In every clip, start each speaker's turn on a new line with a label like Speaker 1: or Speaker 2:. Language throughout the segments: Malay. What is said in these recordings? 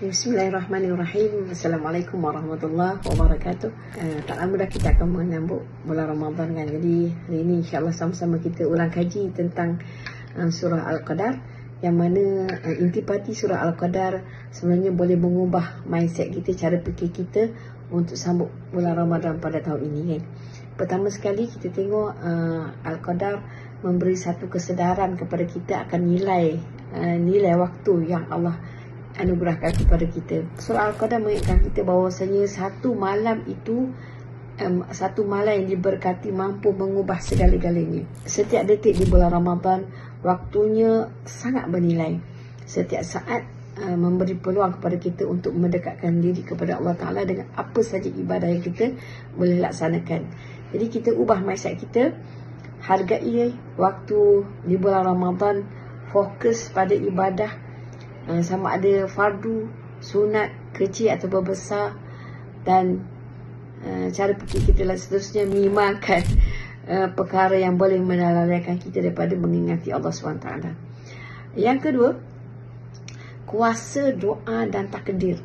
Speaker 1: Bismillahirrahmanirrahim. Assalamualaikum warahmatullahi wabarakatuh. Tak lama dah kita akan menyambut bulan Ramadan kan. Jadi hari ini insyaAllah sama-sama kita ulang kaji tentang surah Al-Qadar, yang mana intipati surah Al-Qadar sebenarnya boleh mengubah mindset kita, cara fikir kita untuk sambut bulan Ramadan pada tahun ini kan. Pertama sekali kita tengok Al-Qadar memberi satu kesedaran kepada kita akan nilai waktu yang Allah anugerahkan kepada kita. Surah Al-Qadar mengingatkan kita bahawasanya satu malam itu satu malam yang diberkati mampu mengubah segala-galanya. Setiap detik di bulan Ramadan waktunya sangat bernilai. Setiap saat memberi peluang kepada kita untuk mendekatkan diri kepada Allah Ta'ala dengan apa saja ibadah yang kita boleh laksanakan. Jadi kita ubah mindset kita, hargai waktu di bulan Ramadan, fokus pada ibadah, sama ada fardu, sunat, kecil atau besar, dan cara fikir kita lah seterusnya minimalkan perkara yang boleh melalaikan kita daripada mengingati Allah SWT. Yang kedua, kuasa doa dan takdir.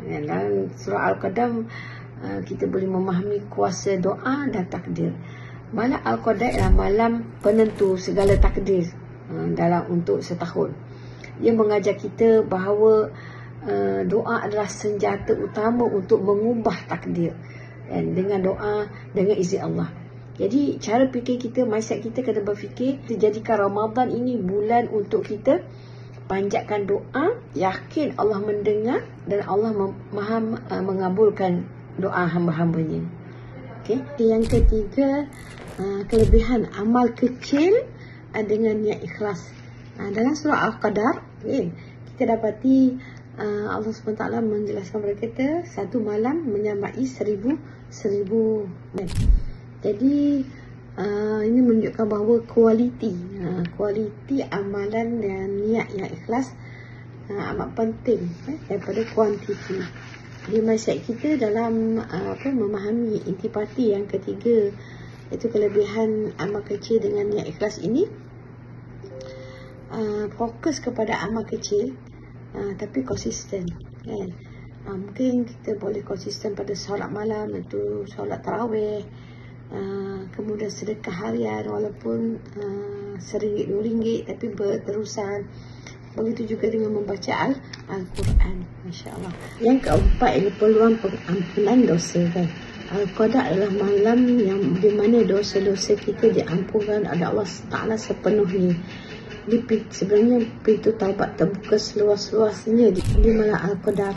Speaker 1: Dalam surah Al-Qadar kita boleh memahami kuasa doa dan takdir. Malam Al-Qadar adalah malam penentu segala takdir dalam untuk setahun. Ia mengajar kita bahawa doa adalah senjata utama untuk mengubah takdir, dan dengan doa, dengan izin Allah. Jadi cara fikir kita, mindset kita kena berfikir, jadikan Ramadan ini bulan untuk kita panjatkan doa, yakin Allah mendengar dan Allah maha mengabulkan doa hamba-hambanya. Okay. Yang ketiga, kelebihan amal kecil dengan niat ikhlas. Dalam surah Al-Qadar kita dapati Allah SWT menjelaskan kepada kita satu malam menyamai seribu men. Jadi ini menunjukkan bahawa kualiti amalan dan niat yang ikhlas amat penting daripada kuantiti. Di mindset kita dalam memahami intipati yang ketiga, iaitu kelebihan amal kecil dengan niat ikhlas ini, fokus kepada amal kecil tapi konsisten kan. Mungkin kita boleh konsisten pada solat malam, itu solat tarawih, kemudian sedekah harian walaupun RM1, RM2 tapi berterusan. Begitu juga dengan membaca Al-Quran, Masya Allah. Yang keempat ini peluang pengampunan dosa kan. Al-Qadar adalah malam yang di mana dosa-dosa kita diampunkan oleh Allah Ta'ala sepenuhnya. Sebenarnya pintu taubat terbuka seluas-luasnya di malam Al-Qadar.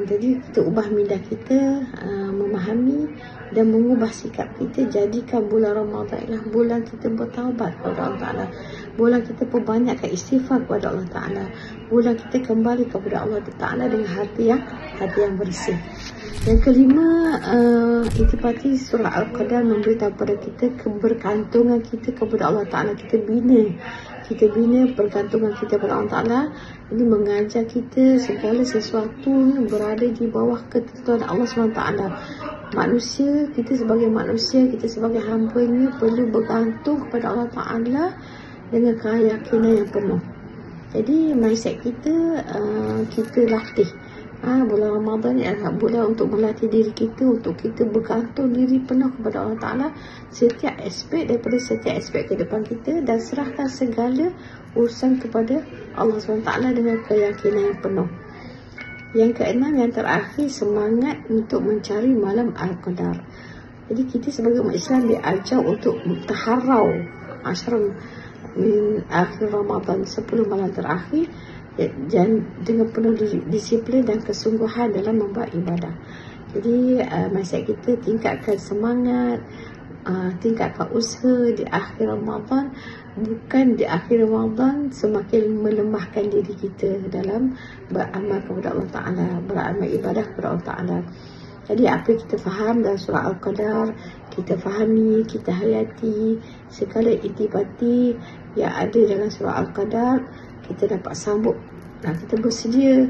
Speaker 1: Jadi kita ubah minda kita, memahami dan mengubah sikap kita. Jadikan bulan Ramadan adalah bulan kita bertaubat kepada Allah Ta'ala, bulan kita perbanyakkan istighfar kepada Allah Ta'ala, bulan kita kembali kepada Allah Ta'ala dengan hati yang bersih. Yang kelima, intipati surah Al-Qadar memberitahu kepada kita kebergantungan kita kepada Allah Ta'ala. Kita bina pergantungan kita kepada Allah Ta'ala. Ini mengajar kita segala sesuatu berada di bawah ketentuan Allah SWT. Manusia, kita sebagai manusia, kita sebagai hamba-Nya perlu bergantung kepada Allah Ta'ala dengan keyakinan yang penuh. Jadi mindset kita, kita latih. Bulan Ramadan ni adalah bulan untuk melatih diri kita, untuk kita bergantung diri penuh kepada Allah Ta'ala setiap aspek daripada setiap aspek kehidupan kita, dan serahkan segala urusan kepada Allah SWT dengan keyakinan yang penuh. Yang keenam, yang terakhir, semangat untuk mencari malam Al-Qadar. Jadi kita sebagai umat Islam diajar untuk taharau asyram min akhir Ramadan, 10 malam terakhir, dan dengan penuh disiplin dan kesungguhan dalam membuat ibadah. Jadi mindset kita tingkatkan semangat, tingkatkan usaha di akhir Ramadan, bukan di akhir Ramadan semakin melemahkan diri kita dalam beramal kepada Allah Ta'ala, beramal ibadah kepada Allah Ta'ala. Jadi apa yang kita faham dalam surah Al-Qadar, kita fahami, kita hayati segala intipati yang ada dalam surah Al-Qadar, kita dapat sambut. Kita bersedia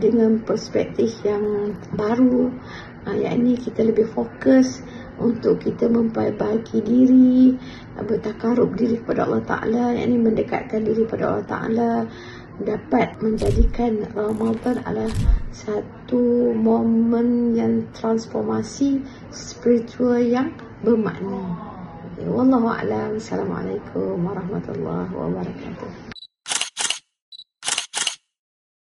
Speaker 1: dengan perspektif yang baru, yakni kita lebih fokus untuk kita memperbaiki diri, bertakarub diri kepada Allah Ta'ala, yakni mendekatkan diri kepada Allah Ta'ala, dapat menjadikan Ramadan adalah satu momen yang transformasi spiritual yang bermakna. Wallahu a'lam. Assalamualaikum warahmatullahi wabarakatuh.